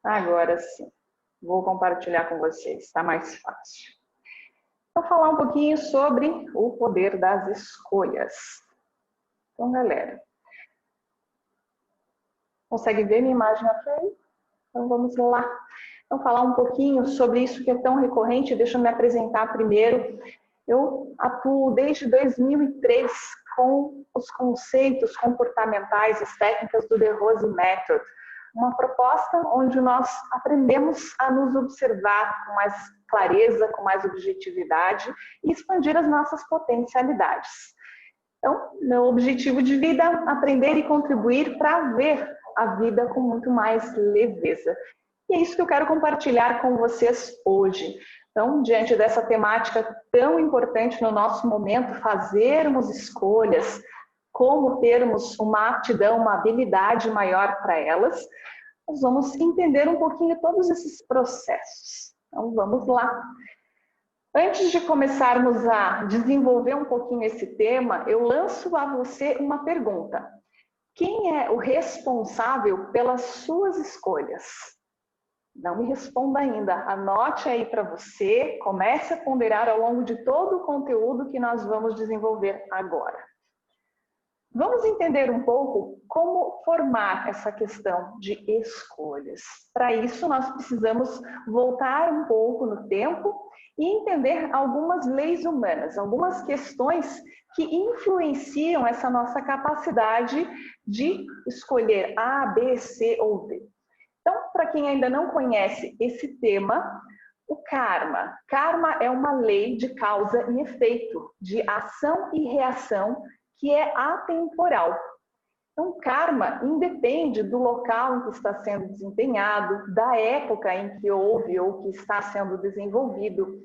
Agora sim, vou compartilhar com vocês, está mais fácil. Vou falar um pouquinho sobre o poder das escolhas. Então, galera, consegue ver minha imagem aqui? Então, vamos lá. Então, falar um pouquinho sobre isso que é tão recorrente. Deixa eu me apresentar primeiro. Eu atuo desde 2003 com os conceitos comportamentais, as técnicas do The Rose Method. Uma proposta onde nós aprendemos a nos observar com mais clareza, com mais objetividade e expandir as nossas potencialidades. Então, meu objetivo de vida é aprender e contribuir para ver a vida com muito mais leveza. E é isso que eu quero compartilhar com vocês hoje. Então, diante dessa temática tão importante no nosso momento, fazermos escolhas, como termos uma aptidão, uma habilidade maior para elas, nós vamos entender um pouquinho todos esses processos. Então, vamos lá. Antes de começarmos a desenvolver um pouquinho esse tema, eu lanço a você uma pergunta. Quem é o responsável pelas suas escolhas? Não me responda ainda, anote aí para você, comece a ponderar ao longo de todo o conteúdo que nós vamos desenvolver agora. Vamos entender um pouco como formar essa questão de escolhas. Para isso, nós precisamos voltar um pouco no tempo e entender algumas leis humanas, algumas questões que influenciam essa nossa capacidade de escolher A, B, C ou D. Então, para quem ainda não conhece esse tema, o karma. Karma é uma lei de causa e efeito, de ação e reação, que é atemporal. Então, karma independe do local em que está sendo desempenhado, da época em que houve ou que está sendo desenvolvido.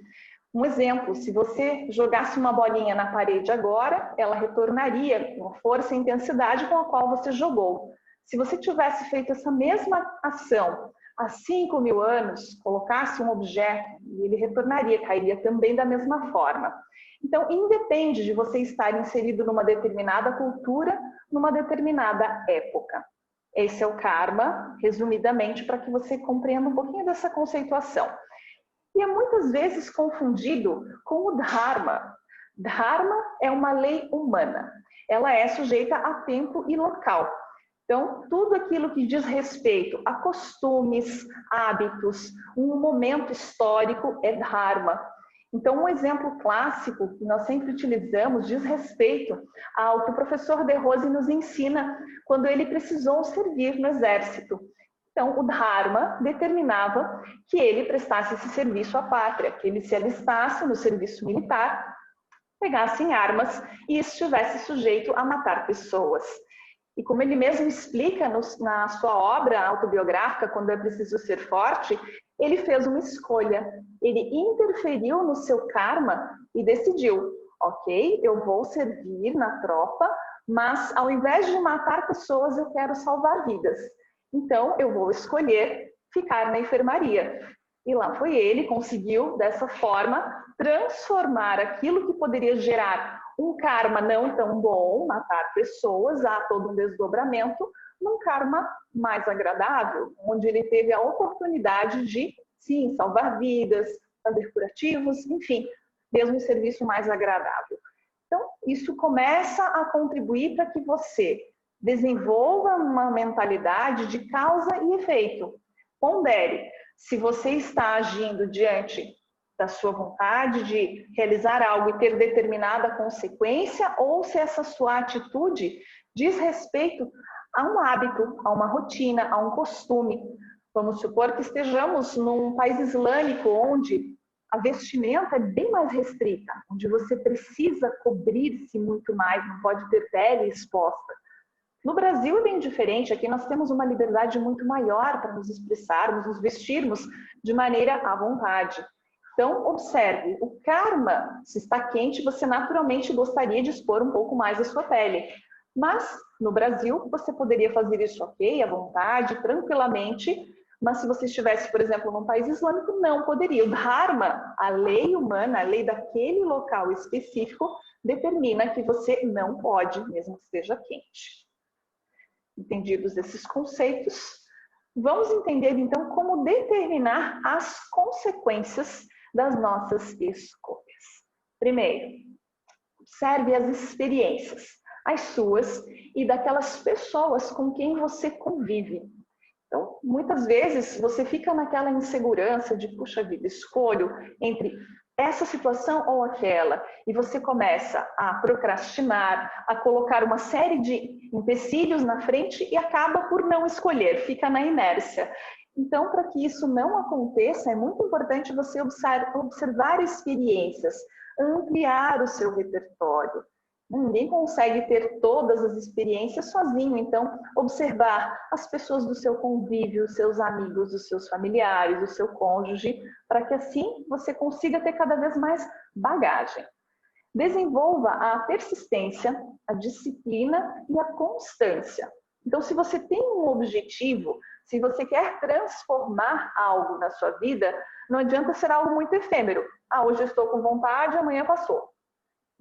Um exemplo, se você jogasse uma bolinha na parede agora, ela retornaria com a força e intensidade com a qual você jogou. Se você tivesse feito essa mesma ação há 5.000 anos, colocasse um objeto e ele retornaria, cairia também da mesma forma. Então, independe de você estar inserido numa determinada cultura, numa determinada época. Esse é o karma, resumidamente, para que você compreenda um pouquinho dessa conceituação. E é muitas vezes confundido com o dharma. Dharma é uma lei humana. Ela é sujeita a tempo e local. Então, tudo aquilo que diz respeito a costumes, hábitos, um momento histórico é dharma. Então, um exemplo clássico que nós sempre utilizamos diz respeito ao que o professor De Rose nos ensina quando ele precisou servir no exército. Então, o dharma determinava que ele prestasse esse serviço à pátria, que ele se alistasse no serviço militar, pegasse em armas e estivesse sujeito a matar pessoas. E como ele mesmo explica na sua obra autobiográfica, Quando é Preciso Ser Forte, ele fez uma escolha. Ele interferiu no seu karma e decidiu, ok, eu vou servir na tropa, mas ao invés de matar pessoas, eu quero salvar vidas. Então, eu vou escolher ficar na enfermaria. E lá foi ele, conseguiu, dessa forma, transformar aquilo que poderia gerar um karma não tão bom, matar pessoas, há todo um desdobramento, num karma mais agradável, onde ele teve a oportunidade de, sim, salvar vidas, fazer curativos, enfim, mesmo um serviço mais agradável. Então, isso começa a contribuir para que você desenvolva uma mentalidade de causa e efeito. Pondere, se você está agindo diante da sua vontade de realizar algo e ter determinada consequência, ou se essa sua atitude diz respeito a um hábito, a uma rotina, a um costume. Vamos supor que estejamos num país islâmico onde a vestimenta é bem mais restrita, onde você precisa cobrir-se muito mais, não pode ter pele exposta. No Brasil é bem diferente, aqui nós temos uma liberdade muito maior para nos expressarmos, nos vestirmos de maneira à vontade. Então, observe, o karma, se está quente, você naturalmente gostaria de expor um pouco mais a sua pele. Mas, no Brasil, você poderia fazer isso ok, à vontade, tranquilamente, mas se você estivesse, por exemplo, num país islâmico, não poderia. O dharma, a lei humana, a lei daquele local específico, determina que você não pode, mesmo que esteja quente. Entendidos esses conceitos, Vamos entender, então, como determinar as consequências das nossas escolhas. Primeiro, observe as experiências, as suas e daquelas pessoas com quem você convive. Então, muitas vezes você fica naquela insegurança de, puxa vida, escolho entre essa situação ou aquela, e você começa a procrastinar, a colocar uma série de empecilhos na frente e acaba por não escolher, fica na inércia. Então, para que isso não aconteça, é muito importante você observar experiências, ampliar o seu repertório. Ninguém consegue ter todas as experiências sozinho, então observar as pessoas do seu convívio, os seus amigos, os seus familiares, o seu cônjuge, para que assim você consiga ter cada vez mais bagagem. Desenvolva a persistência, a disciplina e a constância. Então, se você tem um objetivo, se você quer transformar algo na sua vida, não adianta ser algo muito efêmero. Ah, hoje eu estou com vontade, amanhã passou.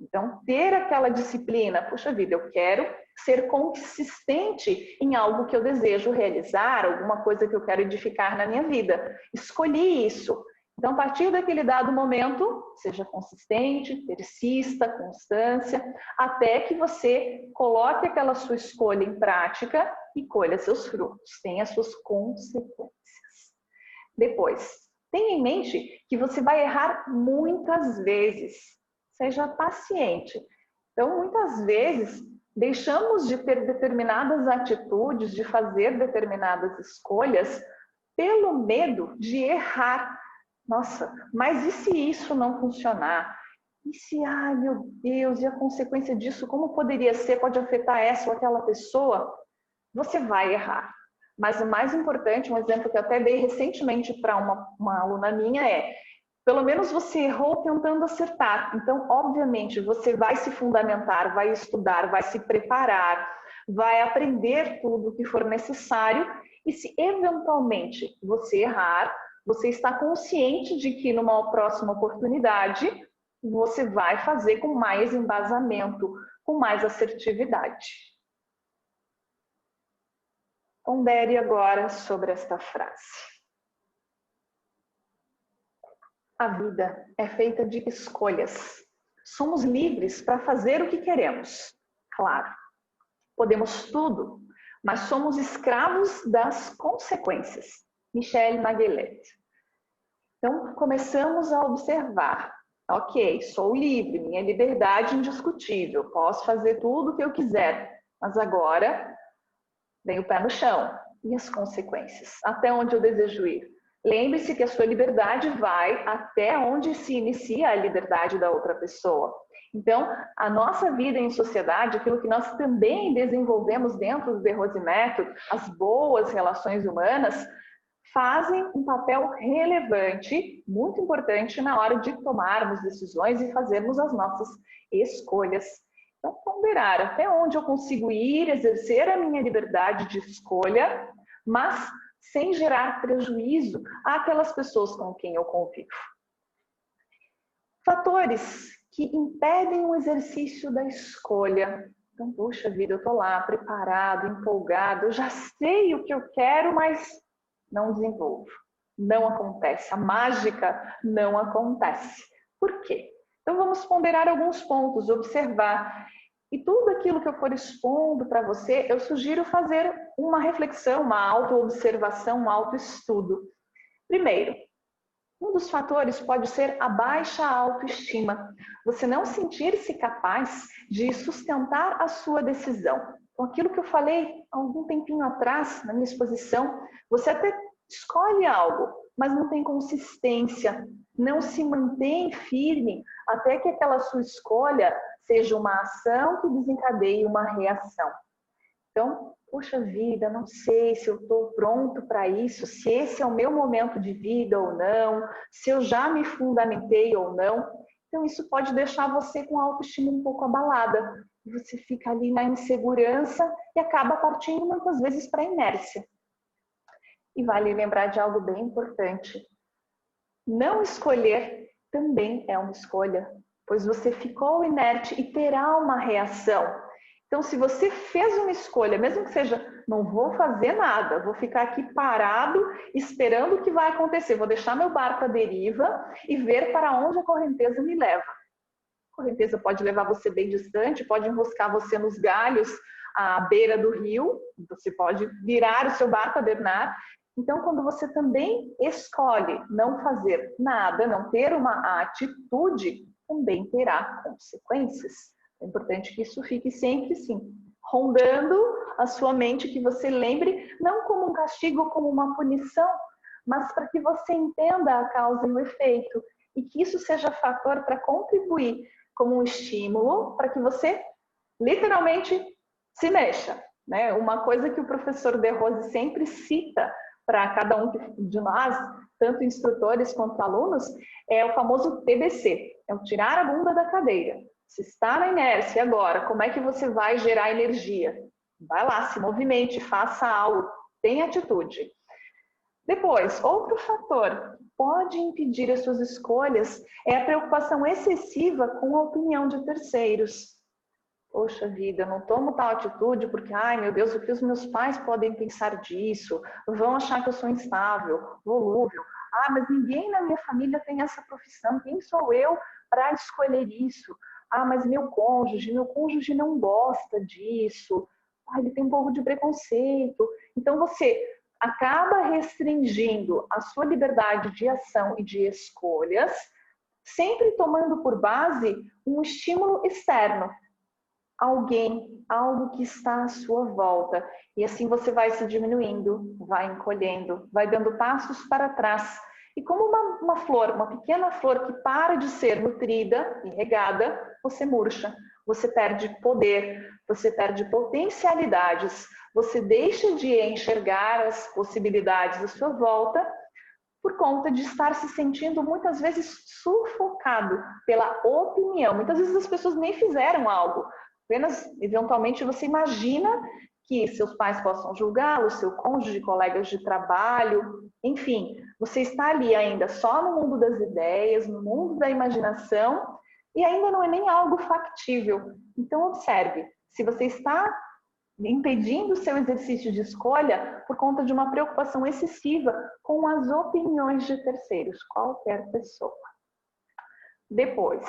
Então, ter aquela disciplina, puxa vida, eu quero ser consistente em algo que eu desejo realizar, alguma coisa que eu quero edificar na minha vida. Escolhi isso. Então, a partir daquele dado momento, seja consistente, persista, constância, até que você coloque aquela sua escolha em prática e colha seus frutos, tenha suas consequências. Depois, tenha em mente que você vai errar muitas vezes. Seja paciente. Então, muitas vezes, deixamos de ter determinadas atitudes, de fazer determinadas escolhas, pelo medo de errar. Nossa, mas e se isso não funcionar? E se, ai meu Deus, e a consequência disso, como poderia ser? Pode afetar essa ou aquela pessoa? Você vai errar. Mas o mais importante, um exemplo que eu até dei recentemente para uma aluna minha é: pelo menos você errou tentando acertar. Então, obviamente, você vai se fundamentar, vai estudar, vai se preparar, vai aprender tudo o que for necessário. E se eventualmente você errar, você está consciente de que numa próxima oportunidade você vai fazer com mais embasamento, com mais assertividade. Pondere agora sobre esta frase. A vida é feita de escolhas. Somos livres para fazer o que queremos. Claro, podemos tudo, mas somos escravos das consequências. Michel Maguilet. Então, começamos a observar. Ok, sou livre, minha liberdade indiscutível, posso fazer tudo o que eu quiser, mas agora vem o pé no chão. E as consequências? Até onde eu desejo ir? Lembre-se que a sua liberdade vai até onde se inicia a liberdade da outra pessoa. Então, a nossa vida em sociedade, aquilo que nós também desenvolvemos dentro do The Rose Method, as boas relações humanas, fazem um papel relevante, muito importante na hora de tomarmos decisões e fazermos as nossas escolhas. Então, ponderar até onde eu consigo ir, exercer a minha liberdade de escolha, mas sem gerar prejuízo àquelas pessoas com quem eu convivo. Fatores que impedem o exercício da escolha. Então, puxa vida, eu estou lá preparado, empolgado, eu já sei o que eu quero, mas não desenvolvo. Não acontece. A mágica não acontece. Por quê? Então, vamos ponderar alguns pontos, observar. E tudo aquilo que eu for expondo para você, eu sugiro fazer uma reflexão, uma autoobservação, um autoestudo. Primeiro, um dos fatores pode ser a baixa autoestima. Você não sentir-se capaz de sustentar a sua decisão. Então, aquilo que eu falei há algum tempinho atrás, na minha exposição, você até escolhe algo, mas não tem consistência, não se mantém firme até que aquela sua escolha seja uma ação que desencadeie uma reação. Então, poxa vida, não sei se eu estou pronto para isso, se esse é o meu momento de vida ou não, se eu já me fundamentei ou não. Então, isso pode deixar você com a autoestima um pouco abalada. Você fica ali na insegurança e acaba partindo muitas vezes para a inércia. E vale lembrar de algo bem importante. Não escolher também é uma escolha, pois você ficou inerte e terá uma reação. Então, se você fez uma escolha, mesmo que seja, não vou fazer nada, vou ficar aqui parado esperando o que vai acontecer, vou deixar meu barco à deriva e ver para onde a correnteza me leva. A correnteza pode levar você bem distante, pode enroscar você nos galhos à beira do rio, você pode virar o seu barco a dernar. Então, quando você também escolhe não fazer nada, não ter uma atitude, também terá consequências. É importante que isso fique sempre, sim, rondando a sua mente, que você lembre, não como um castigo, como uma punição, mas para que você entenda a causa e o efeito, e que isso seja fator para contribuir como um estímulo para que você, literalmente, se mexa. Né? Uma coisa que o professor De Rose sempre cita para cada um de nós, tanto instrutores quanto alunos, é o famoso TBC, é o tirar a bunda da cadeira. Se está na inércia agora, como é que você vai gerar energia? Vai lá, se movimente, faça algo, tenha atitude. Depois, outro fator que pode impedir as suas escolhas é a preocupação excessiva com a opinião de terceiros. Poxa vida, eu não tomo tal atitude porque, ai meu Deus, o que os meus pais podem pensar disso? Vão achar que eu sou instável, volúvel. Ah, mas ninguém na minha família tem essa profissão, quem sou eu para escolher isso? Ah, mas meu cônjuge não gosta disso. Ah, ele tem um pouco de preconceito. Então você acaba restringindo a sua liberdade de ação e de escolhas, sempre tomando por base um estímulo externo. Alguém, algo que está à sua volta. E assim você vai se diminuindo, vai encolhendo, vai dando passos para trás. E como uma flor, uma pequena flor que para de ser nutrida e regada, você murcha, você perde poder, você perde potencialidades, você deixa de enxergar as possibilidades à sua volta por conta de estar se sentindo muitas vezes sufocado pela opinião. Muitas vezes as pessoas nem fizeram algo, apenas eventualmente você imagina que seus pais possam julgá-lo, seu cônjuge, colegas de trabalho, enfim, você está ali ainda só no mundo das ideias, no mundo da imaginação, e ainda não é nem algo factível. Então observe, se você está impedindo o seu exercício de escolha por conta de uma preocupação excessiva com as opiniões de terceiros, qualquer pessoa. Depois,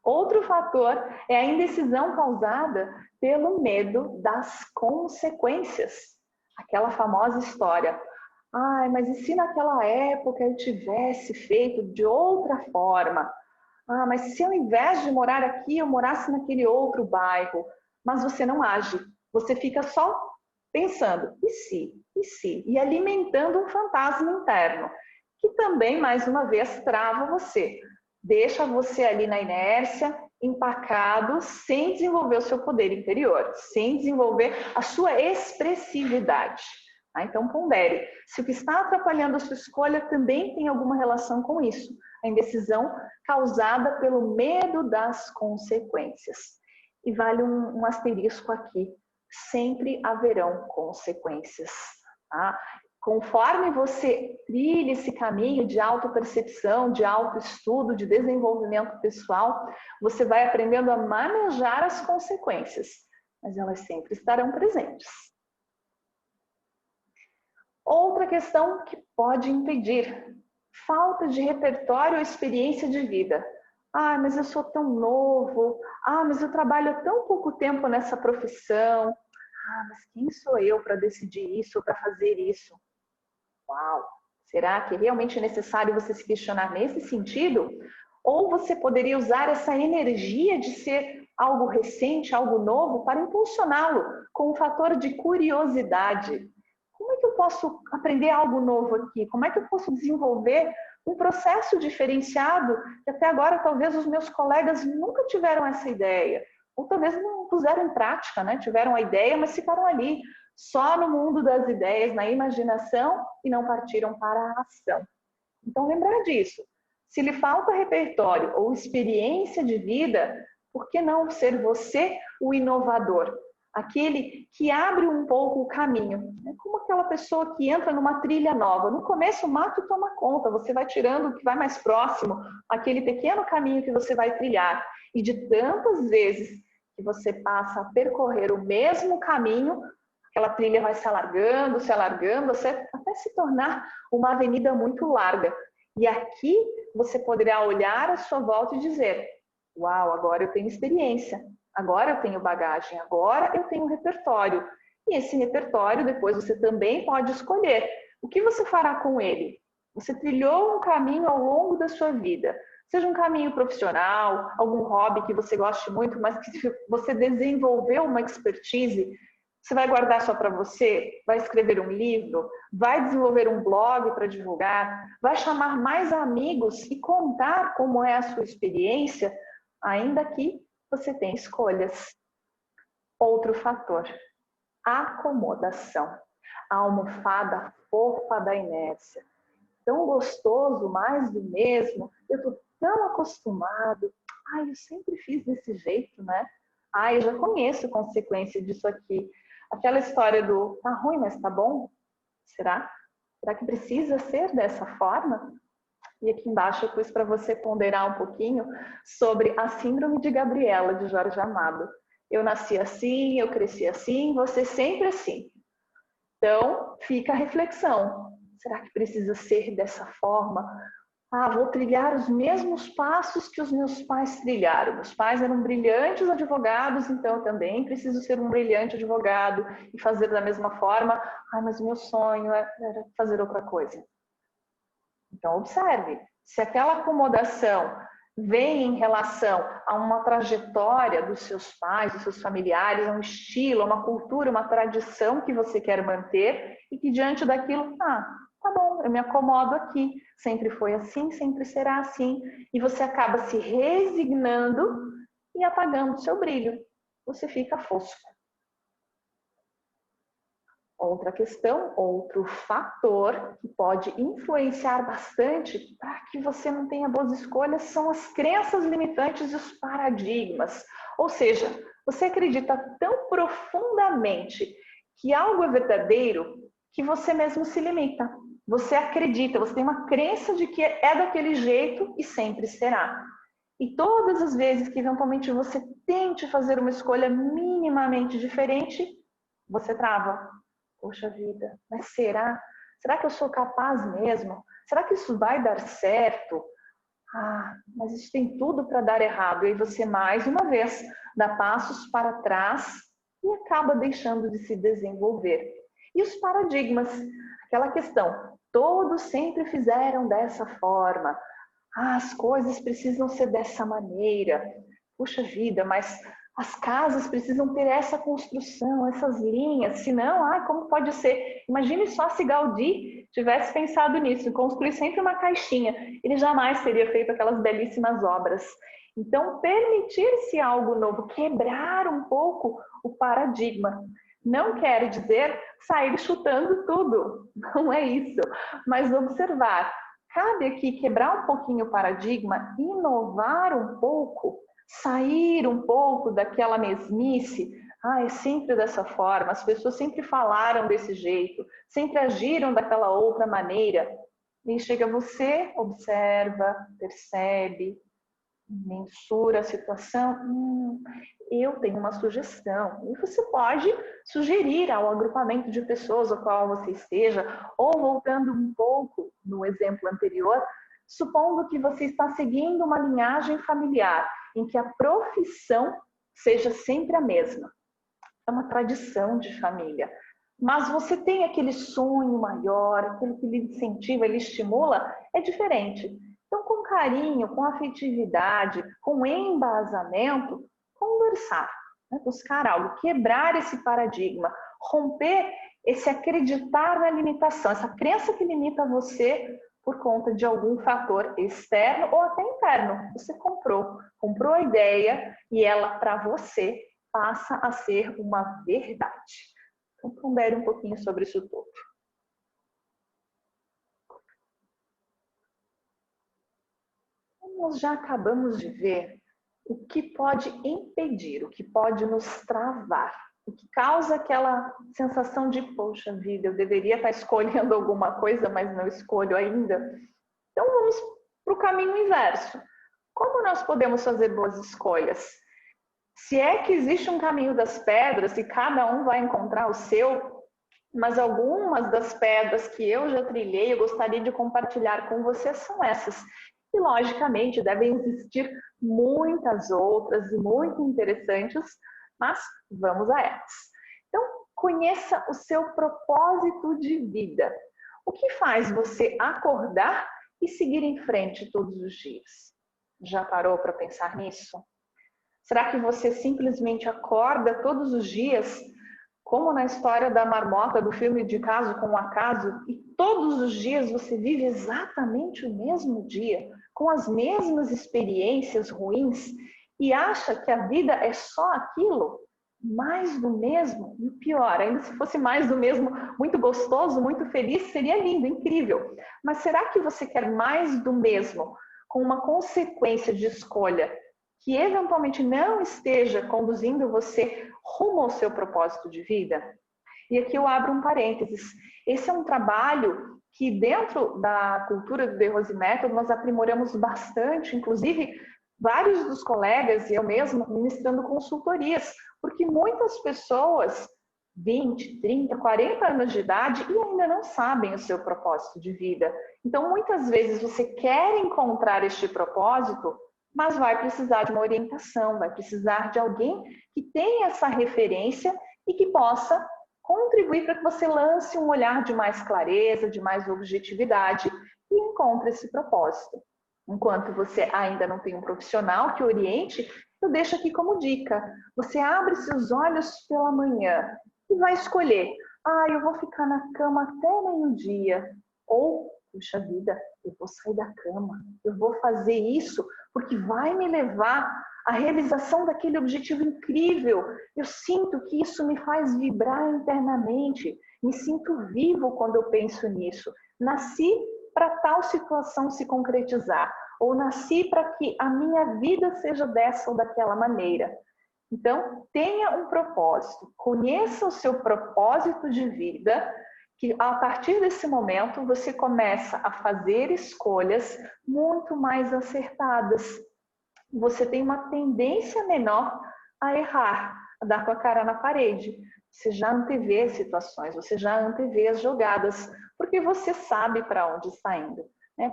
outro fator é a indecisão causada pelo medo das consequências. Aquela famosa história. Ai, mas e se naquela época eu tivesse feito de outra forma? Ah, mas se ao invés de morar aqui, eu morasse naquele outro bairro? Mas você não age. Você fica só pensando, e se, e se? E alimentando um fantasma interno, que também, mais uma vez, trava você. Deixa você ali na inércia, empacado, sem desenvolver o seu poder interior, sem desenvolver a sua expressividade. Então, pondere. Se o que está atrapalhando a sua escolha também tem alguma relação com isso, a indecisão causada pelo medo das consequências. E vale um asterisco aqui. Sempre haverão consequências. Tá? Conforme você trilha esse caminho de autopercepção, de autoestudo, de desenvolvimento pessoal, você vai aprendendo a manejar as consequências, mas elas sempre estarão presentes. Outra questão que pode impedir: falta de repertório ou experiência de vida. Ah, mas eu sou tão novo. Ah, mas eu trabalho há tão pouco tempo nessa profissão. Ah, mas quem sou eu para decidir isso ou para fazer isso? Uau! Será que é realmente necessário você se questionar nesse sentido? Ou você poderia usar essa energia de ser algo recente, algo novo, para impulsioná-lo com um fator de curiosidade? Como é que eu posso aprender algo novo aqui? Como é que eu posso desenvolver um processo diferenciado que até agora talvez os meus colegas nunca tiveram essa ideia? Ou talvez não puseram em prática, né? Tiveram a ideia, mas ficaram ali, só no mundo das ideias, na imaginação, e não partiram para a ação. Então, lembrar disso. Se lhe falta repertório ou experiência de vida, por que não ser você o inovador? Aquele que abre um pouco o caminho. É como aquela pessoa que entra numa trilha nova. No começo, o mato toma conta, você vai tirando o que vai mais próximo, aquele pequeno caminho que você vai trilhar. E de tantas vezes que você passa a percorrer o mesmo caminho, aquela trilha vai se alargando, até se tornar uma avenida muito larga. E aqui você poderá olhar à sua volta e dizer: uau, agora eu tenho experiência, agora eu tenho bagagem, agora eu tenho repertório. E esse repertório depois você também pode escolher o que você fará com ele. Você trilhou um caminho ao longo da sua vida, seja um caminho profissional, algum hobby que você goste muito, mas que você desenvolveu uma expertise. Você vai guardar só para você? Vai escrever um livro? Vai desenvolver um blog para divulgar? Vai chamar mais amigos e contar como é a sua experiência? Ainda que você tenha escolhas. Outro fator: acomodação. A almofada fofa da inércia. Tão gostoso, mais do mesmo. Eu estou tão acostumado. Ai, eu sempre fiz desse jeito, né? Ai, eu já conheço a consequência disso aqui. Aquela história do tá ruim, mas tá bom? Será? Será que precisa ser dessa forma? E aqui embaixo eu pus para você ponderar um pouquinho sobre a síndrome de Gabriela, de Jorge Amado. Eu nasci assim, eu cresci assim, você sempre assim. Então, fica a reflexão. Será que precisa ser dessa forma? Ah, vou trilhar os mesmos passos que os meus pais trilharam. Meus pais eram brilhantes advogados, então eu também preciso ser um brilhante advogado e fazer da mesma forma. Ah, mas meu sonho era fazer outra coisa. Então, observe. Se aquela acomodação vem em relação a uma trajetória dos seus pais, dos seus familiares, a um estilo, a uma cultura, uma tradição que você quer manter e que diante daquilo, tá bom, eu me acomodo aqui, sempre foi assim, sempre será assim, e você acaba se resignando e apagando o seu brilho. Você fica fosco. Outra questão, outro fator que pode influenciar bastante para que você não tenha boas escolhas são as crenças limitantes e os paradigmas. Ou seja, você acredita tão profundamente que algo é verdadeiro que você mesmo se limita. Você acredita, você tem uma crença de que é daquele jeito e sempre será. E todas as vezes que eventualmente você tente fazer uma escolha minimamente diferente, você trava. Poxa vida, mas será? Será que eu sou capaz mesmo? Será que isso vai dar certo? Ah, mas isso tem tudo para dar errado. E aí você, mais uma vez, dá passos para trás e acaba deixando de se desenvolver. E os paradigmas? Aquela questão, todos sempre fizeram dessa forma. Ah, as coisas precisam ser dessa maneira. Puxa vida, mas as casas precisam ter essa construção, essas linhas, senão, como pode ser? Imagine só se Gaudí tivesse pensado nisso, construir sempre uma caixinha, ele jamais teria feito aquelas belíssimas obras. Então, permitir-se algo novo, quebrar um pouco o paradigma. Não quer dizer sair chutando tudo, não é isso, mas observar. Cabe aqui quebrar um pouquinho o paradigma, inovar um pouco, sair um pouco daquela mesmice. É sempre dessa forma, as pessoas sempre falaram desse jeito, sempre agiram daquela outra maneira. E chega você, observa, percebe, mensura a situação. Eu tenho uma sugestão. E você pode sugerir ao agrupamento de pessoas ao qual você esteja, ou voltando um pouco no exemplo anterior, supondo que você está seguindo uma linhagem familiar, em que a profissão seja sempre a mesma. É uma tradição de família. Mas você tem aquele sonho maior, aquele que lhe incentiva, lhe estimula, é diferente. Então, com carinho, com afetividade, com embasamento, conversar, né? Buscar algo, quebrar esse paradigma, romper esse acreditar na limitação, essa crença que limita você por conta de algum fator externo ou até interno. Você comprou a ideia e ela, para você, passa a ser uma verdade. Então, pondere um pouquinho sobre isso tudo. Nós já acabamos de ver o que pode impedir, o que pode nos travar, o que causa aquela sensação de, poxa vida, eu deveria estar escolhendo alguma coisa, mas não escolho ainda. Então, vamos para o caminho inverso. Como nós podemos fazer boas escolhas? Se é que existe um caminho das pedras e cada um vai encontrar o seu, mas algumas das pedras que eu já trilhei, eu gostaria de compartilhar com vocês são essas. E, logicamente, devem existir muitas outras e muito interessantes, mas vamos a elas. Então, conheça o seu propósito de vida. O que faz você acordar e seguir em frente todos os dias? Já parou para pensar nisso? Será que você simplesmente acorda todos os dias, como na história da marmota do filme De Caso com o Acaso, e todos os dias você vive exatamente o mesmo dia, com as mesmas experiências ruins, e acha que a vida é só aquilo? Mais do mesmo? E o pior, ainda se fosse mais do mesmo, muito gostoso, muito feliz, seria lindo, incrível. Mas será que você quer mais do mesmo, com uma consequência de escolha que eventualmente não esteja conduzindo você rumo ao seu propósito de vida? E aqui eu abro um parênteses. Esse é um trabalho que dentro da cultura do The Rose Method nós aprimoramos bastante, inclusive vários dos colegas e eu mesma ministrando consultorias, porque muitas pessoas 20, 30, 40 anos de idade e ainda não sabem o seu propósito de vida. Então, muitas vezes você quer encontrar este propósito, mas vai precisar de uma orientação, vai precisar de alguém que tenha essa referência e que possa contribuir para que você lance um olhar de mais clareza, de mais objetividade e encontre esse propósito. Enquanto você ainda não tem um profissional que oriente, eu deixo aqui como dica. Você abre seus olhos pela manhã e vai escolher. Eu vou ficar na cama até meio-dia. Ou, puxa vida, eu vou sair da cama. Eu vou fazer isso porque vai me levar à realização daquele objetivo incrível. Eu sinto que isso me faz vibrar internamente. Me sinto vivo quando eu penso nisso. Nasci para tal situação se concretizar. Ou nasci para que a minha vida seja dessa ou daquela maneira. Então, tenha um propósito. Conheça o seu propósito de vida, que a partir desse momento você começa a fazer escolhas muito mais acertadas. Você tem uma tendência menor a errar, a dar com a cara na parede. Você já antevê as situações, você já antevê as jogadas, porque você sabe para onde está indo.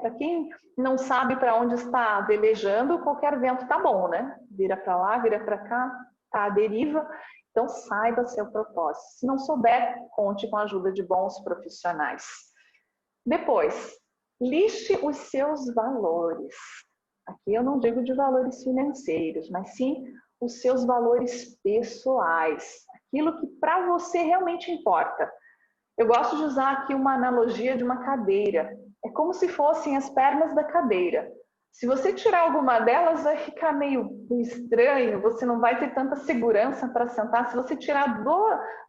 Para quem não sabe para onde está velejando, qualquer vento tá bom, né? Vira para lá, vira para cá, tá à deriva. Então, saiba seu propósito. Se não souber, conte com a ajuda de bons profissionais. Depois, liste os seus valores. Aqui eu não digo de valores financeiros, mas sim os seus valores pessoais. Aquilo que para você realmente importa. Eu gosto de usar aqui uma analogia de uma cadeira. É como se fossem as pernas da cadeira. Se você tirar alguma delas, vai ficar meio estranho, você não vai ter tanta segurança para sentar. Se você tirar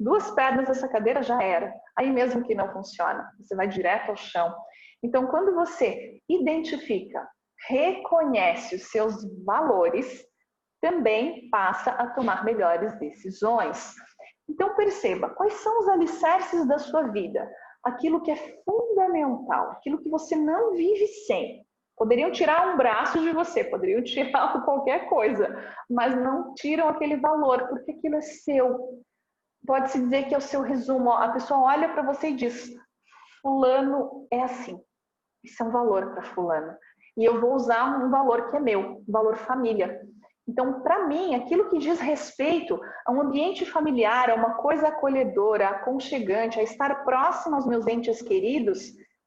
duas pernas dessa cadeira, já era. Aí mesmo que não funciona, você vai direto ao chão. Então, quando você identifica, reconhece os seus valores, também passa a tomar melhores decisões. Então, perceba, quais são os alicerces da sua vida? Aquilo que é fundamental, aquilo que você não vive sem. Poderiam tirar um braço de você, poderiam tirar qualquer coisa, mas não tiram aquele valor, porque aquilo é seu. Pode-se dizer que é o seu resumo. A pessoa olha para você e diz, fulano é assim. Isso é um valor para fulano. E eu vou usar um valor que é meu, um valor família. Então, para mim, aquilo que diz respeito a um ambiente familiar, a uma coisa acolhedora, aconchegante, a estar próximo aos meus entes queridos,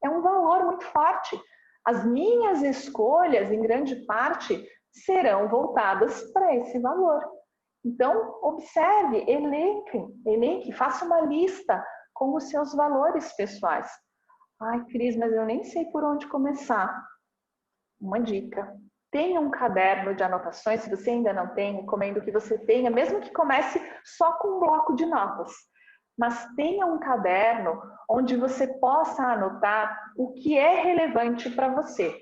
é um valor muito forte. As minhas escolhas, em grande parte, serão voltadas para esse valor. Então, observe, elenque, faça uma lista com os seus valores pessoais. Ai, Cris, mas eu nem sei por onde começar. Uma dica. Tenha um caderno de anotações, se você ainda não tem, recomendo que você tenha, mesmo que comece só com um bloco de notas. Mas tenha um caderno onde você possa anotar o que é relevante para você.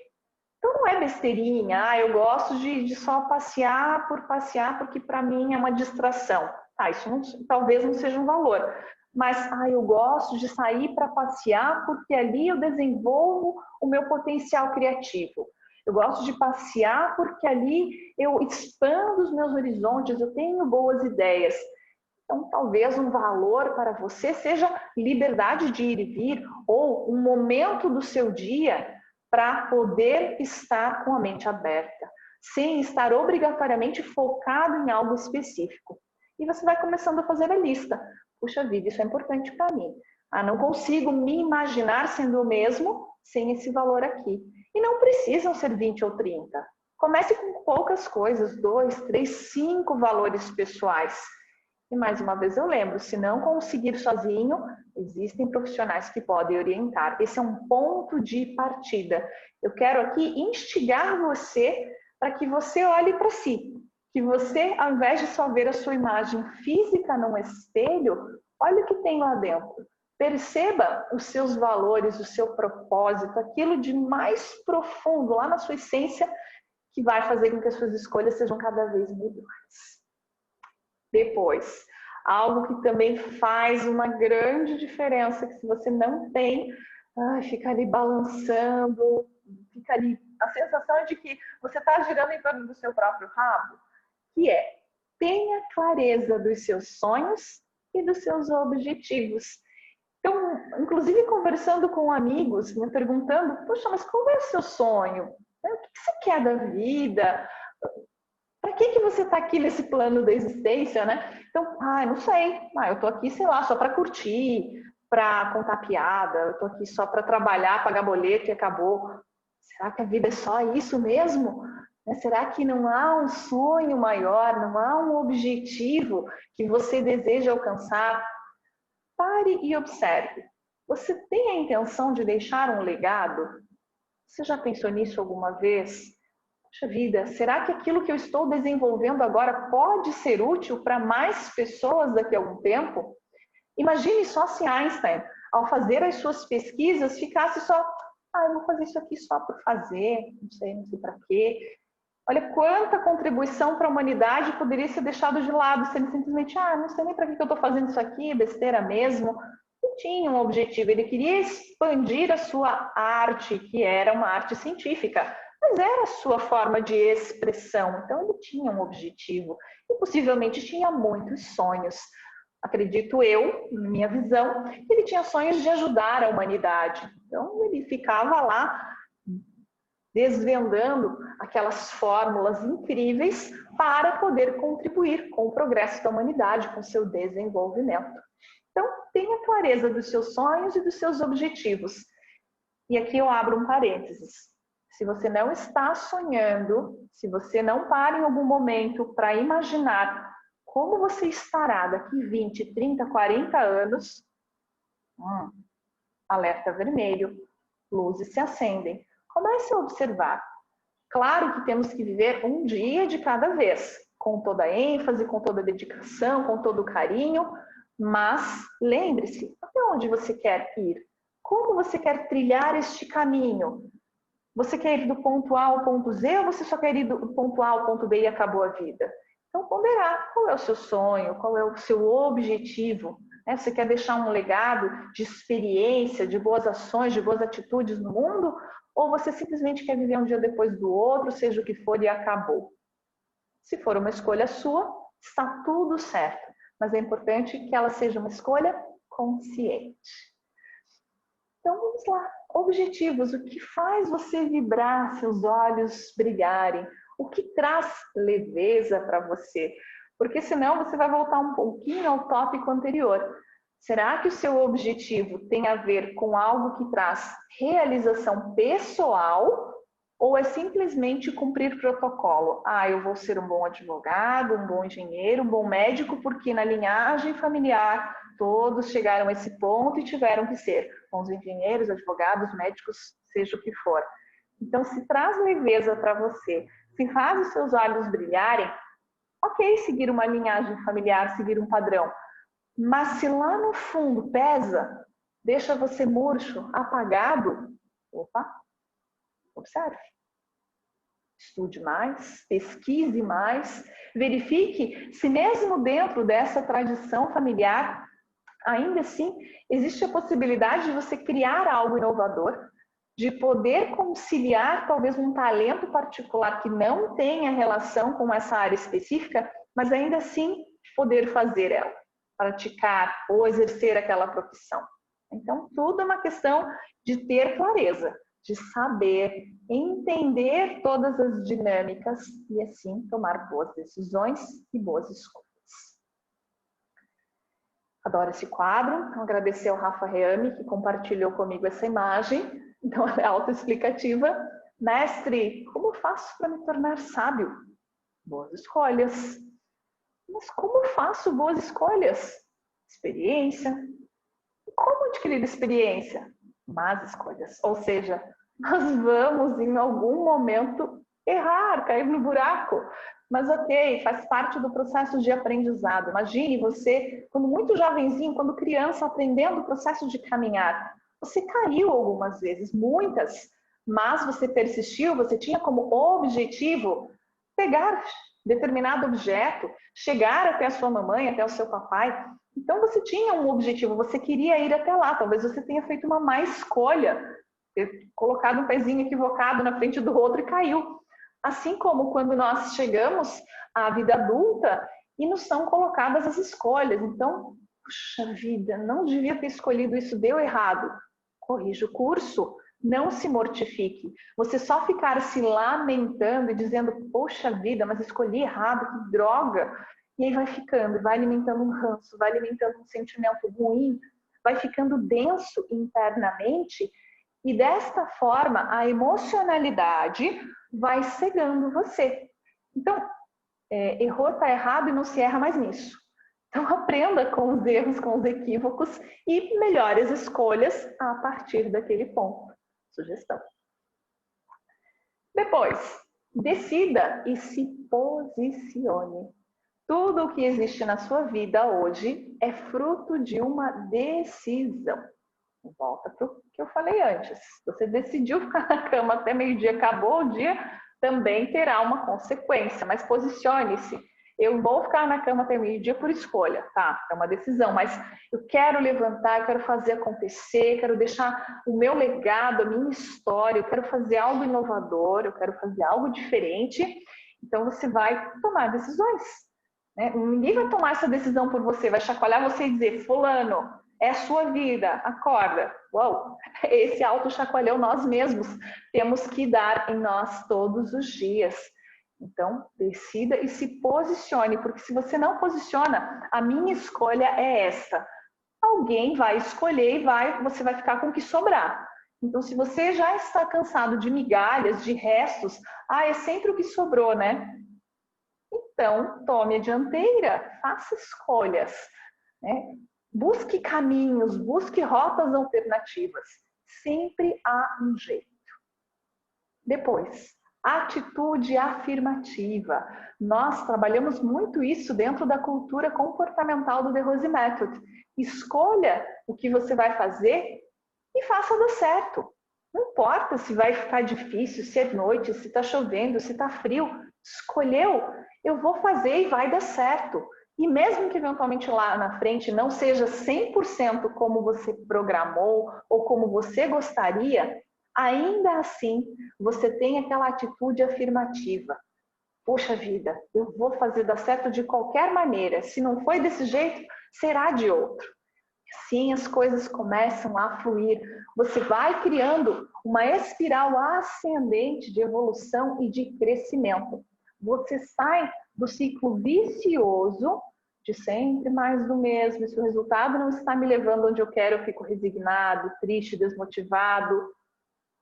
Então não é besteirinha, eu gosto de só passear por passear, porque para mim é uma distração. Isso talvez não seja um valor. Mas eu gosto de sair para passear porque ali eu desenvolvo o meu potencial criativo. Eu gosto de passear porque ali eu expando os meus horizontes, eu tenho boas ideias. Então, talvez um valor para você seja liberdade de ir e vir ou um momento do seu dia para poder estar com a mente aberta, sem estar obrigatoriamente focado em algo específico. E você vai começando a fazer a lista. Puxa vida, isso é importante para mim. Ah, não consigo me imaginar sendo o mesmo sem esse valor aqui. E não precisam ser 20 ou 30. Comece com poucas coisas, 2, 3, 5 valores pessoais. E mais uma vez eu lembro, se não conseguir sozinho, existem profissionais que podem orientar. Esse é um ponto de partida. Eu quero aqui instigar você para que você olhe para si. Que você, ao invés de só ver a sua imagem física num espelho, olhe o que tem lá dentro. Perceba os seus valores, o seu propósito, aquilo de mais profundo lá na sua essência que vai fazer com que as suas escolhas sejam cada vez melhores. Depois, algo que também faz uma grande diferença, que se você não tem, fica ali balançando, fica ali, a sensação é de que você está girando em torno do seu próprio rabo, que é, tenha clareza dos seus sonhos e dos seus objetivos. Então, inclusive conversando com amigos, me perguntando, poxa, mas qual é o seu sonho? O que você quer da vida? Para que você está aqui nesse plano da existência, né? Então, não sei. Eu tô aqui, sei lá, só para curtir, para contar piada, eu tô aqui só para trabalhar, pagar boleto e acabou. Será que a vida é só isso mesmo? Será que não há um sonho maior, não há um objetivo que você deseja alcançar? Pare e observe. Você tem a intenção de deixar um legado? Você já pensou nisso alguma vez? Poxa vida, será que aquilo que eu estou desenvolvendo agora pode ser útil para mais pessoas daqui a algum tempo? Imagine só se Einstein, ao fazer as suas pesquisas, ficasse só, eu vou fazer isso aqui só por fazer, não sei para quê. Olha quanta contribuição para a humanidade poderia ser deixado de lado se ele simplesmente, não sei nem para que eu estou fazendo isso aqui, besteira mesmo. Não tinha um objetivo, ele queria expandir a sua arte, que era uma arte científica. Mas era a sua forma de expressão, então ele tinha um objetivo e possivelmente tinha muitos sonhos. Acredito eu, na minha visão, que ele tinha sonhos de ajudar a humanidade. Então ele ficava lá desvendando aquelas fórmulas incríveis para poder contribuir com o progresso da humanidade, com o seu desenvolvimento. Então tenha clareza dos seus sonhos e dos seus objetivos. E aqui eu abro um parênteses. Se você não está sonhando, se você não para em algum momento para imaginar como você estará daqui 20, 30, 40 anos, alerta vermelho, luzes se acendem. Comece a observar. Claro que temos que viver um dia de cada vez, com toda a ênfase, com toda a dedicação, com todo o carinho, mas lembre-se, até onde você quer ir? Como você quer trilhar este caminho? Você quer ir do ponto A ao ponto Z ou você só quer ir do ponto A ao ponto B e acabou a vida? Então, ponderar qual é o seu sonho, qual é o seu objetivo. Você quer deixar um legado de experiência, de boas ações, de boas atitudes no mundo? Ou você simplesmente quer viver um dia depois do outro, seja o que for, e acabou? Se for uma escolha sua, está tudo certo. Mas é importante que ela seja uma escolha consciente. Então, vamos lá. Objetivos. O que faz você vibrar, seus olhos brilharem? O que traz leveza para você? Porque senão você vai voltar um pouquinho ao tópico anterior. Será que o seu objetivo tem a ver com algo que traz realização pessoal ou é simplesmente cumprir protocolo? Eu vou ser um bom advogado, um bom engenheiro, um bom médico, porque na linhagem familiar todos chegaram a esse ponto e tiveram que ser bons engenheiros, advogados, médicos, seja o que for. Então, se traz leveza para você, se faz os seus olhos brilharem, ok, seguir uma linhagem familiar, seguir um padrão. Mas se lá no fundo pesa, deixa você murcho, apagado, observe. Estude mais, pesquise mais, verifique se mesmo dentro dessa tradição familiar, ainda assim, existe a possibilidade de você criar algo inovador, de poder conciliar talvez um talento particular que não tenha relação com essa área específica, mas ainda assim poder fazer ela, praticar ou exercer aquela profissão. Então, tudo é uma questão de ter clareza, de saber, entender todas as dinâmicas e assim tomar boas decisões e boas escolhas. Adoro esse quadro, então agradecer ao Rafa Reame que compartilhou comigo essa imagem, então ela é autoexplicativa. Mestre, como eu faço para me tornar sábio? Boas escolhas. Mas como eu faço boas escolhas? Experiência. Como adquirir experiência? Más escolhas. Ou seja, nós vamos em algum momento errar, cair no buraco. Mas ok, faz parte do processo de aprendizado. Imagine você, quando muito jovenzinho, quando criança, aprendendo o processo de caminhar. Você caiu algumas vezes, muitas, mas você persistiu, você tinha como objetivo pegar determinado objeto, chegar até a sua mamãe, até o seu papai. Então você tinha um objetivo, você queria ir até lá. Talvez você tenha feito uma má escolha, ter colocado um pezinho equivocado na frente do outro e caiu. Assim como quando nós chegamos à vida adulta e nos são colocadas as escolhas. Então, puxa vida, não devia ter escolhido isso, deu errado. Corrija o curso, não se mortifique. Você só ficar se lamentando e dizendo, poxa vida, mas escolhi errado, que droga. E aí vai ficando, vai alimentando um ranço, vai alimentando um sentimento ruim, vai ficando denso internamente. E desta forma, a emocionalidade vai cegando você. Então, errou, está errado e não se erra mais nisso. Então, aprenda com os erros, com os equívocos e melhore as escolhas a partir daquele ponto. Sugestão. Depois, decida e se posicione. Tudo o que existe na sua vida hoje é fruto de uma decisão. Volta para o que eu falei antes. Se você decidiu ficar na cama até meio-dia, acabou o dia, também terá uma consequência. Mas posicione-se. Eu vou ficar na cama até meio-dia por escolha, tá? É uma decisão, mas eu quero levantar, eu quero fazer acontecer, quero deixar o meu legado, a minha história, eu quero fazer algo inovador, eu quero fazer algo diferente. Então você vai tomar decisões, né? Ninguém vai tomar essa decisão por você, vai chacoalhar você e dizer, fulano, é a sua vida, acorda. Uau, esse auto-chacoalhão nós mesmos temos que dar em nós todos os dias. Então, decida e se posicione, porque se você não posiciona, a minha escolha é esta. Alguém vai escolher e você vai ficar com o que sobrar. Então, se você já está cansado de migalhas, de restos, é sempre o que sobrou, né? Então, tome a dianteira, faça escolhas, né? Busque caminhos, busque rotas alternativas. Sempre há um jeito. Depois, atitude afirmativa. Nós trabalhamos muito isso dentro da cultura comportamental do The Rose Method. Escolha o que você vai fazer e faça dar certo. Não importa se vai ficar difícil, se é noite, se está chovendo, se está frio. Escolheu, eu vou fazer e vai dar certo. E mesmo que eventualmente lá na frente não seja 100% como você programou ou como você gostaria, ainda assim você tem aquela atitude afirmativa. Poxa vida, eu vou fazer dar certo de qualquer maneira. Se não foi desse jeito, será de outro. Assim as coisas começam a fluir. Você vai criando uma espiral ascendente de evolução e de crescimento. Você sai do ciclo vicioso de sempre mais do mesmo. Se o resultado não está me levando onde eu quero, eu fico resignado, triste, desmotivado,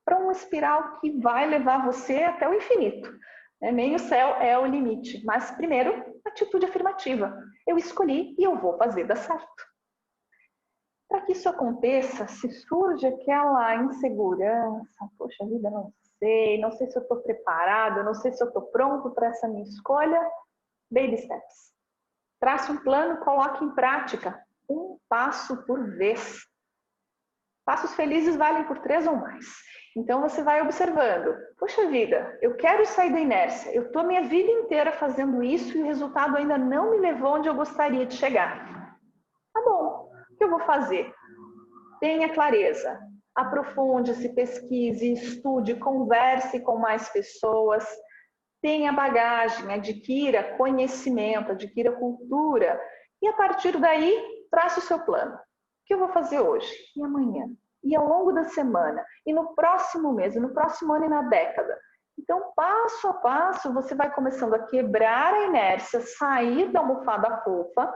para uma espiral que vai levar você até o infinito. Nem o céu é o limite. Mas primeiro, atitude afirmativa. Eu escolhi e eu vou fazer dar certo. Para que isso aconteça, se surge aquela insegurança, poxa vida, não sei se eu estou preparado, não sei se eu estou pronto para essa minha escolha, baby steps. Trace um plano, coloque em prática, um passo por vez. Passos felizes valem por 3 ou mais. Então você vai observando, poxa vida, eu quero sair da inércia, eu estou minha vida inteira fazendo isso e o resultado ainda não me levou onde eu gostaria de chegar. Tá bom, o que eu vou fazer? Tenha clareza. Aprofunde-se, pesquise, estude, converse com mais pessoas, tenha bagagem, adquira conhecimento, adquira cultura e a partir daí trace o seu plano. O que eu vou fazer hoje e amanhã? E ao longo da semana? E no próximo mês? E no próximo ano e na década? Então, passo a passo, você vai começando a quebrar a inércia, sair da almofada fofa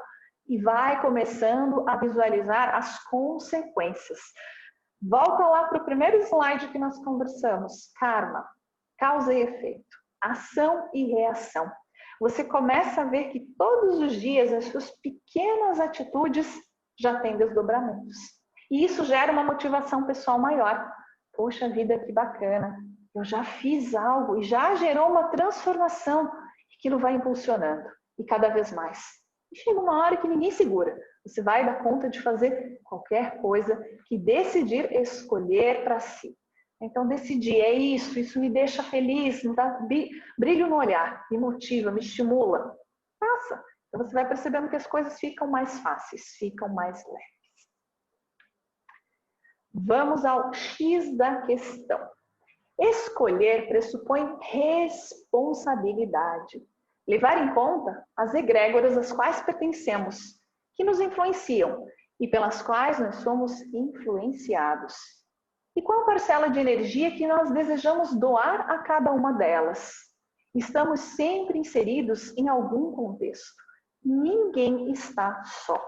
e vai começando a visualizar as consequências. Volta lá para o primeiro slide que nós conversamos. Karma, causa e efeito, ação e reação. Você começa a ver que todos os dias as suas pequenas atitudes já têm desdobramentos. E isso gera uma motivação pessoal maior. Poxa vida, que bacana. Eu já fiz algo e já gerou uma transformação. Aquilo vai impulsionando e cada vez mais. E chega uma hora que ninguém segura. Você vai dar conta de fazer qualquer coisa que decidir escolher para si. Então, decidir, é isso, isso me deixa feliz, me dá brilho no olhar, me motiva, me estimula. Faça. Então, você vai percebendo que as coisas ficam mais fáceis, ficam mais leves. Vamos ao X da questão. Escolher pressupõe responsabilidade. Levar em conta as egrégoras às quais pertencemos, que nos influenciam e pelas quais nós somos influenciados. E qual parcela de energia que nós desejamos doar a cada uma delas? Estamos sempre inseridos em algum contexto. Ninguém está só.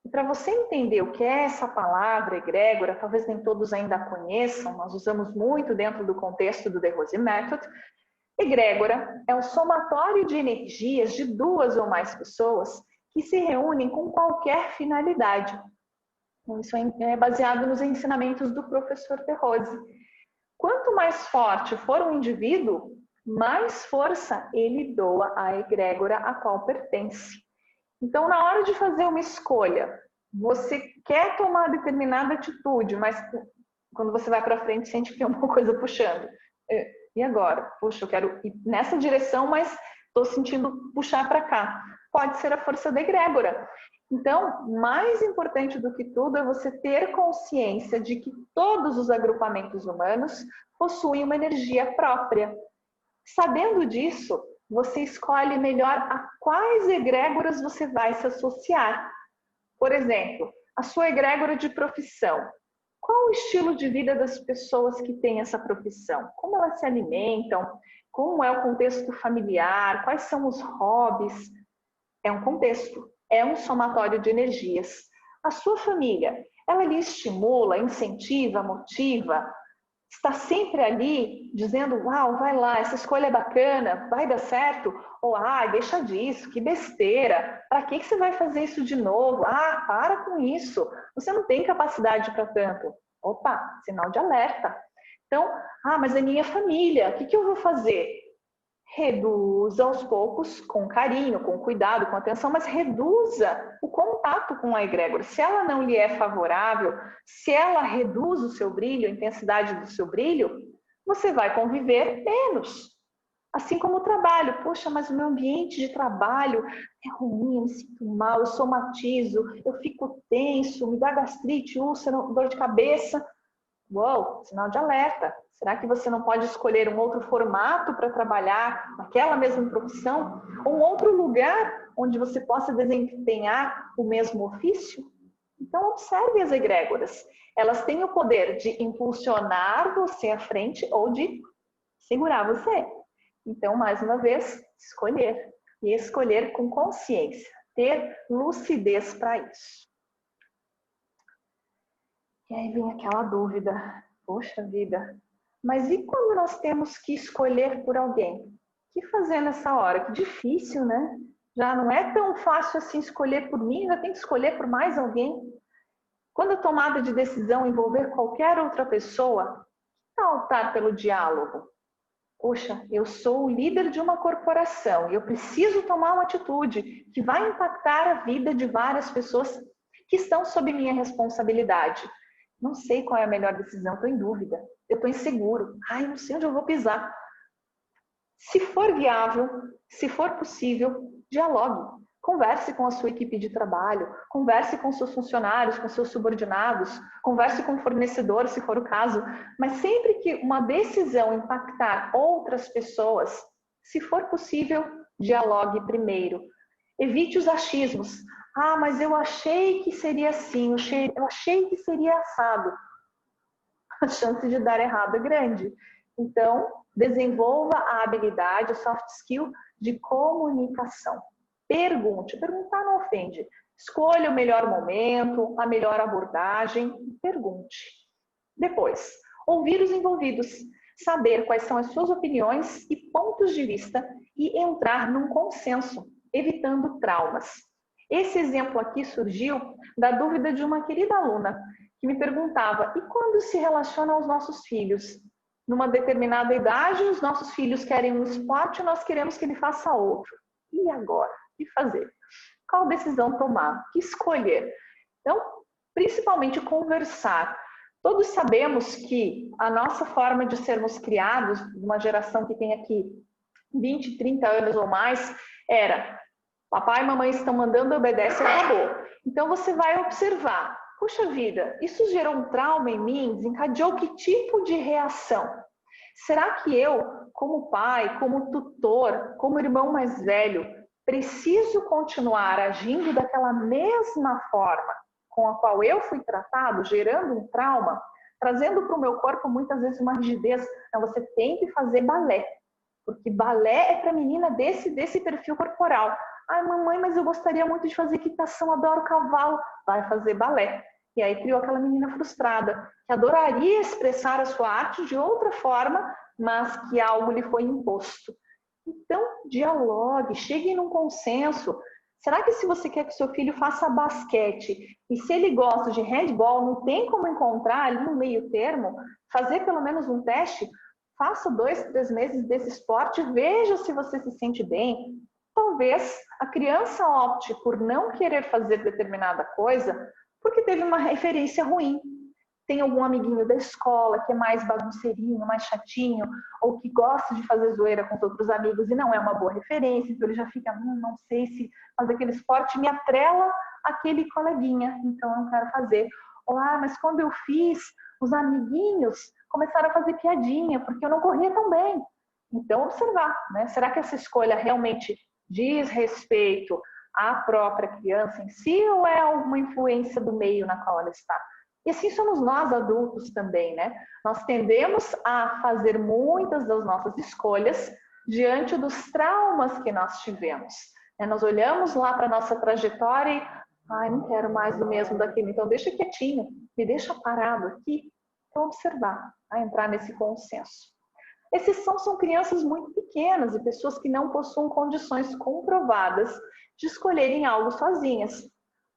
E para você entender o que é essa palavra egrégora, talvez nem todos ainda a conheçam, nós usamos muito dentro do contexto do The Rose Method. Egrégora é um somatório de energias de duas ou mais pessoas que se reúnem com qualquer finalidade. Isso é baseado nos ensinamentos do professor De Rose. Quanto mais forte for um indivíduo, mais força ele doa à egrégora a qual pertence. Então, na hora de fazer uma escolha, você quer tomar determinada atitude, mas quando você vai para frente, sente que tem uma coisa puxando. E agora? Puxa, eu quero ir nessa direção, mas estou sentindo puxar para cá. Pode ser a força da egrégora. Então, mais importante do que tudo é você ter consciência de que todos os agrupamentos humanos possuem uma energia própria. Sabendo disso, você escolhe melhor a quais egrégoras você vai se associar. Por exemplo, a sua egrégora de profissão. Qual o estilo de vida das pessoas que têm essa profissão? Como elas se alimentam? Como é o contexto familiar? Quais são os hobbies? É um contexto, é um somatório de energias. A sua família, ela lhe estimula, incentiva, motiva? Está sempre ali dizendo, uau, vai lá, essa escolha é bacana, vai dar certo? Ou, deixa disso, que besteira, para que você vai fazer isso de novo? Para com isso, você não tem capacidade para tanto. Opa, sinal de alerta. Então, mas é minha família, o que eu vou fazer? Reduza aos poucos, com carinho, com cuidado, com atenção, mas reduza o contato com a egrégora. Se ela não lhe é favorável, se ela reduz o seu brilho, a intensidade do seu brilho, você vai conviver menos. Assim como o trabalho. Poxa, mas o meu ambiente de trabalho é ruim, eu me sinto mal, eu somatizo, eu fico tenso, me dá gastrite, úlcera, dor de cabeça. Uou, sinal de alerta. Será que você não pode escolher um outro formato para trabalhar naquela mesma profissão? Ou um outro lugar onde você possa desempenhar o mesmo ofício? Então, observe as egrégoras. Elas têm o poder de impulsionar você à frente ou de segurar você. Então, mais uma vez, escolher. E escolher com consciência. Ter lucidez para isso. E aí vem aquela dúvida. Poxa vida, mas e quando nós temos que escolher por alguém? O que fazer nessa hora? Que difícil, né? Já não é tão fácil assim escolher por mim, ainda tem que escolher por mais alguém. Quando a tomada de decisão envolver qualquer outra pessoa, que tal optar pelo diálogo? Poxa, eu sou o líder de uma corporação e eu preciso tomar uma atitude que vai impactar a vida de várias pessoas que estão sob minha responsabilidade. Não sei qual é a melhor decisão, estou em dúvida, eu estou inseguro, não sei onde eu vou pisar. Se for viável, se for possível, dialogue. Converse com a sua equipe de trabalho, converse com seus funcionários, com seus subordinados, converse com o fornecedor, se for o caso, mas sempre que uma decisão impactar outras pessoas, se for possível, dialogue primeiro. Evite os achismos. Ah, mas eu achei que seria assim, eu achei que seria assado. A chance de dar errado é grande. Então, desenvolva a habilidade, o soft skill de comunicação. Pergunte. Perguntar não ofende. Escolha o melhor momento, a melhor abordagem. Pergunte. Depois, ouvir os envolvidos. Saber quais são as suas opiniões e pontos de vista e entrar num consenso, evitando traumas. Esse exemplo aqui surgiu da dúvida de uma querida aluna que me perguntava: e quando se relaciona aos nossos filhos? Numa determinada idade, os nossos filhos querem um esporte e nós queremos que ele faça outro. E agora? O que fazer? Qual decisão tomar? O que escolher? Então, principalmente conversar. Todos sabemos que a nossa forma de sermos criados, uma geração que tem aqui 20, 30 anos ou mais, era: papai e mamãe estão mandando, obedece e acabou. Então você vai observar: puxa vida, isso gerou um trauma em mim, desencadeou que tipo de reação? Será que eu, como pai, como tutor, como irmão mais velho, preciso continuar agindo daquela mesma forma com a qual eu fui tratado, gerando um trauma, trazendo para o meu corpo muitas vezes uma rigidez? Não, você tem que fazer balé, porque balé é para menina desse perfil corporal. Ai, mamãe, mas eu gostaria muito de fazer equitação, adoro cavalo. Vai fazer balé. E aí criou aquela menina frustrada, que adoraria expressar a sua arte de outra forma, mas que algo lhe foi imposto. Então, dialogue, chegue num consenso. Será que se você quer que seu filho faça basquete, e se ele gosta de handball, não tem como encontrar ali um meio termo, fazer pelo menos um teste? Faça 2, 3 meses desse esporte, veja se você se sente bem. Talvez a criança opte por não querer fazer determinada coisa porque teve uma referência ruim. Tem algum amiguinho da escola que é mais bagunceirinho, mais chatinho, ou que gosta de fazer zoeira com os outros amigos e não é uma boa referência, então ele já fica: não sei se fazer aquele esporte me atrela aquele coleguinha, então eu não quero fazer. Ou, mas quando eu fiz, os amiguinhos começaram a fazer piadinha, porque eu não corria tão bem. Então, observar, né? Será que essa escolha realmente diz respeito à própria criança em si, ou é alguma influência do meio na qual ela está? E assim somos nós adultos também, né? Nós tendemos a fazer muitas das nossas escolhas diante dos traumas que nós tivemos. Nós olhamos lá para a nossa trajetória e: não quero mais do mesmo daquilo, então deixa quietinho, me deixa parado aqui. Então, observar, entrar nesse consenso. Exceção são crianças muito pequenas e pessoas que não possuem condições comprovadas de escolherem algo sozinhas.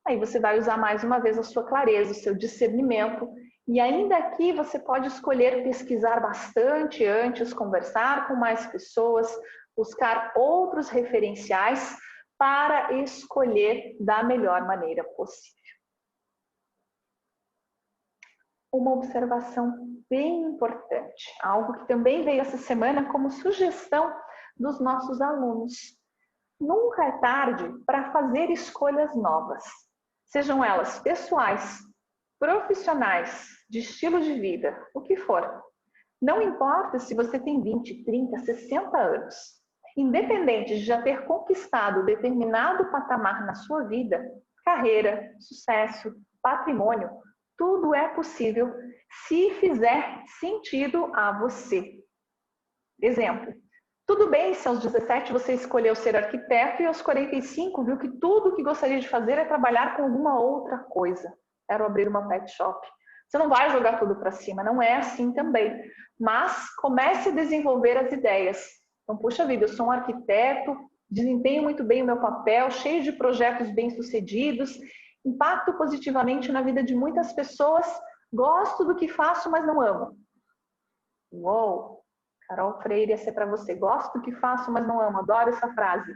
Aí você vai usar mais uma vez a sua clareza, o seu discernimento, e ainda aqui você pode escolher pesquisar bastante antes, conversar com mais pessoas, buscar outros referenciais para escolher da melhor maneira possível. Uma observação bem importante, algo que também veio essa semana como sugestão dos nossos alunos. Nunca é tarde para fazer escolhas novas, sejam elas pessoais, profissionais, de estilo de vida, o que for. Não importa se você tem 20, 30, 60 anos. Independente de já ter conquistado determinado patamar na sua vida, carreira, sucesso, patrimônio, tudo é possível se fizer sentido a você. Exemplo: tudo bem se aos 17 você escolheu ser arquiteto e aos 45 viu que tudo que gostaria de fazer é trabalhar com alguma outra coisa. Quero abrir uma pet shop. Você não vai jogar tudo para cima, não é assim também. Mas comece a desenvolver as ideias. Então, puxa vida, eu sou um arquiteto, desempenho muito bem o meu papel, cheio de projetos bem-sucedidos, impacto positivamente na vida de muitas pessoas, gosto do que faço, mas não amo. Uou! Carol Freire, essa é para você. Gosto do que faço, mas não amo. Adoro essa frase.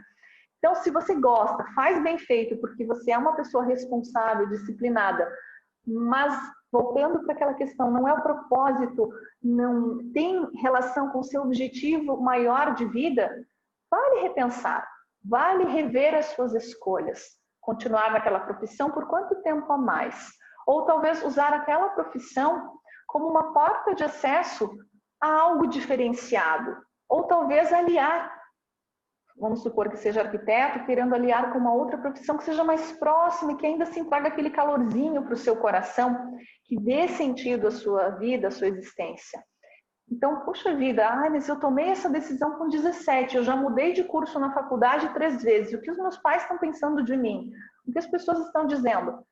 Então, se você gosta, faz bem feito, porque você é uma pessoa responsável, disciplinada, mas voltando para aquela questão, não é o propósito, não tem relação com o seu objetivo maior de vida, vale repensar. Vale rever as suas escolhas. Continuar naquela profissão por quanto tempo a mais? Ou talvez usar aquela profissão como uma porta de acesso a algo diferenciado. Ou talvez aliar, vamos supor que seja arquiteto, querendo aliar com uma outra profissão que seja mais próxima e que ainda assim traga aquele calorzinho para o seu coração, que dê sentido à sua vida, à sua existência. Então, puxa vida, mas eu tomei essa decisão com 17, eu já mudei de curso na faculdade 3 vezes, o que os meus pais estão pensando de mim? O que as pessoas estão dizendo?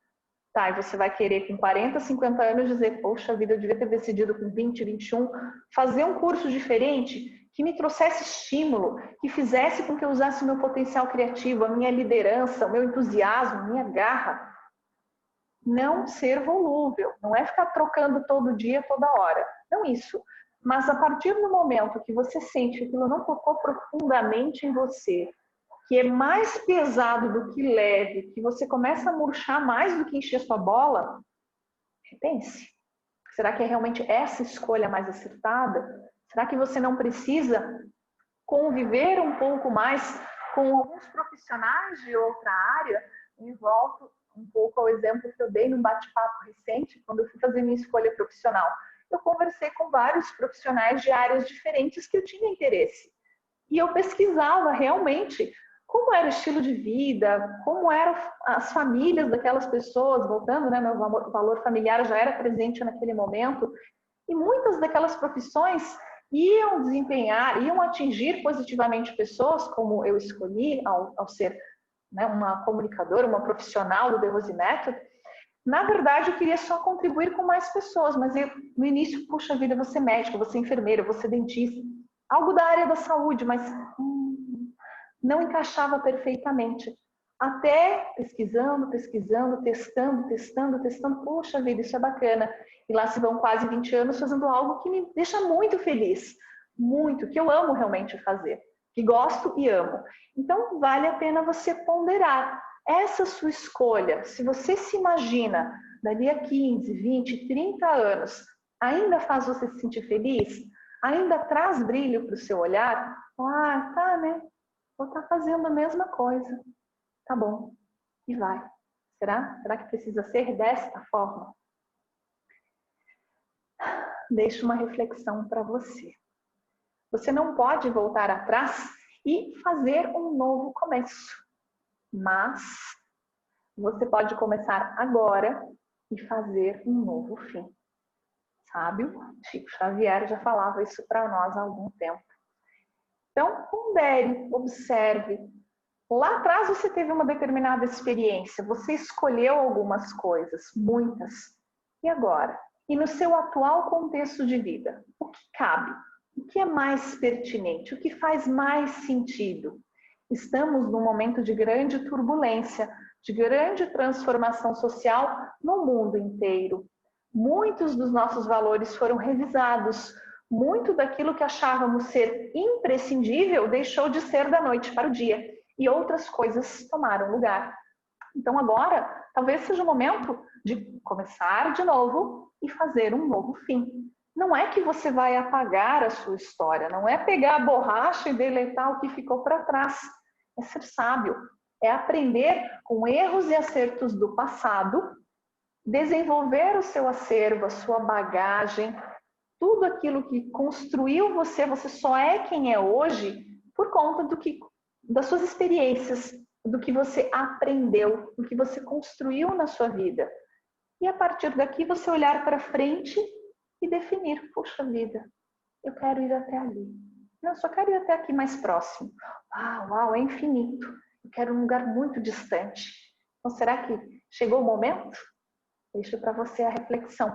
Tá, e você vai querer com 40, 50 anos dizer, poxa vida, eu devia ter decidido com 20, 21, fazer um curso diferente que me trouxesse estímulo, que fizesse com que eu usasse o meu potencial criativo, a minha liderança, o meu entusiasmo, a minha garra. Não ser volúvel, não é ficar trocando todo dia, toda hora. Não isso. Mas a partir do momento que você sente que aquilo não tocou profundamente em você, que é mais pesado do que leve, que você começa a murchar mais do que encher sua bola, repense. Será que é realmente essa escolha mais acertada? Será que você não precisa conviver um pouco mais com alguns profissionais de outra área? E volto um pouco ao exemplo que eu dei num bate-papo recente, quando eu fui fazer minha escolha profissional. Eu conversei com vários profissionais de áreas diferentes que eu tinha interesse. E eu pesquisava realmente como era o estilo de vida, como eram as famílias daquelas pessoas, voltando, né, meu valor familiar já era presente naquele momento, e muitas daquelas profissões iam desempenhar, iam atingir positivamente pessoas, como eu escolhi ao ser, né, uma comunicadora, uma profissional do The Rose Method. Na verdade, eu queria só contribuir com mais pessoas, mas eu, no início, puxa vida, você é médico, você é enfermeira, você é dentista, algo da área da saúde, mas não encaixava perfeitamente. Até pesquisando, testando, poxa vida, isso é bacana. E lá se vão quase 20 anos fazendo algo que me deixa muito feliz, muito, que eu amo realmente fazer, que gosto e amo. Então, vale a pena você ponderar essa sua escolha. Se você se imagina, dali a 15, 20, 30 anos, ainda faz você se sentir feliz? Ainda traz brilho para o seu olhar? Tá, né? Vou estar fazendo a mesma coisa. Tá bom. E vai. Será? Será que precisa ser desta forma? Deixo uma reflexão para você. Você não pode voltar atrás e fazer um novo começo. Mas você pode começar agora e fazer um novo fim. Sábio Chico Xavier já falava isso para nós há algum tempo. Então, pondere, observe. Lá atrás você teve uma determinada experiência, você escolheu algumas coisas, muitas. E agora? E no seu atual contexto de vida, o que cabe? O que é mais pertinente? O que faz mais sentido? Estamos num momento de grande turbulência, de grande transformação social no mundo inteiro. Muitos dos nossos valores foram revisados. Muito daquilo que achávamos ser imprescindível deixou de ser da noite para o dia. E outras coisas tomaram lugar. Então agora, talvez seja o momento de começar de novo e fazer um novo fim. Não é que você vai apagar a sua história, não é pegar a borracha e deletar o que ficou para trás. É ser sábio, é aprender com erros e acertos do passado, desenvolver o seu acervo, a sua bagagem, tudo aquilo que construiu você, você só é quem é hoje por conta das suas experiências, do que você aprendeu, do que você construiu na sua vida. E a partir daqui você olhar para frente e definir, puxa vida, eu quero ir até ali. Não, eu só quero ir até aqui mais próximo. Uau, é infinito. Eu quero um lugar muito distante. Então, será que chegou o momento? Deixo para você a reflexão.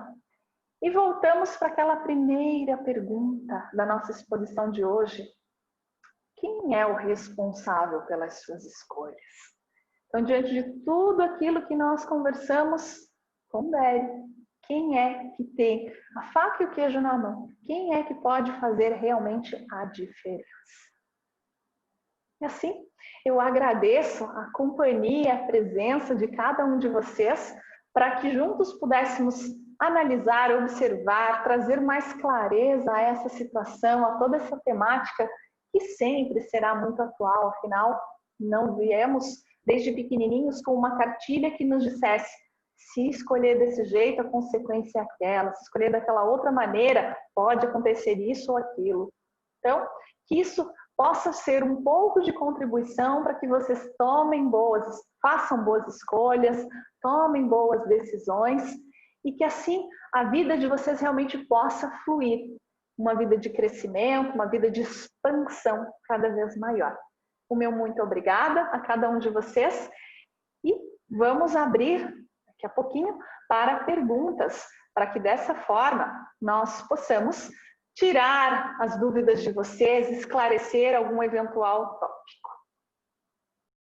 E voltamos para aquela primeira pergunta da nossa exposição de hoje. Quem é o responsável pelas suas escolhas? Então, diante de tudo aquilo que nós conversamos, pondere. Quem é que tem a faca e o queijo na mão? Quem é que pode fazer realmente a diferença? E assim, eu agradeço a companhia, a presença de cada um de vocês, para que juntos pudéssemos analisar, observar, trazer mais clareza a essa situação, a toda essa temática, que sempre será muito atual, afinal, Não viemos desde pequenininhos com uma cartilha que nos dissesse: se escolher desse jeito, a consequência é aquela, se escolher daquela outra maneira, pode acontecer isso ou aquilo. Então, que isso possa ser um pouco de contribuição para que vocês façam boas escolhas, tomem boas decisões e que assim a vida de vocês realmente possa fluir. Uma vida de crescimento, uma vida de expansão cada vez maior. O meu muito obrigada a cada um de vocês e vamos abrir daqui a pouquinho para perguntas, para que dessa forma nós possamos tirar as dúvidas de vocês, esclarecer algum eventual tópico.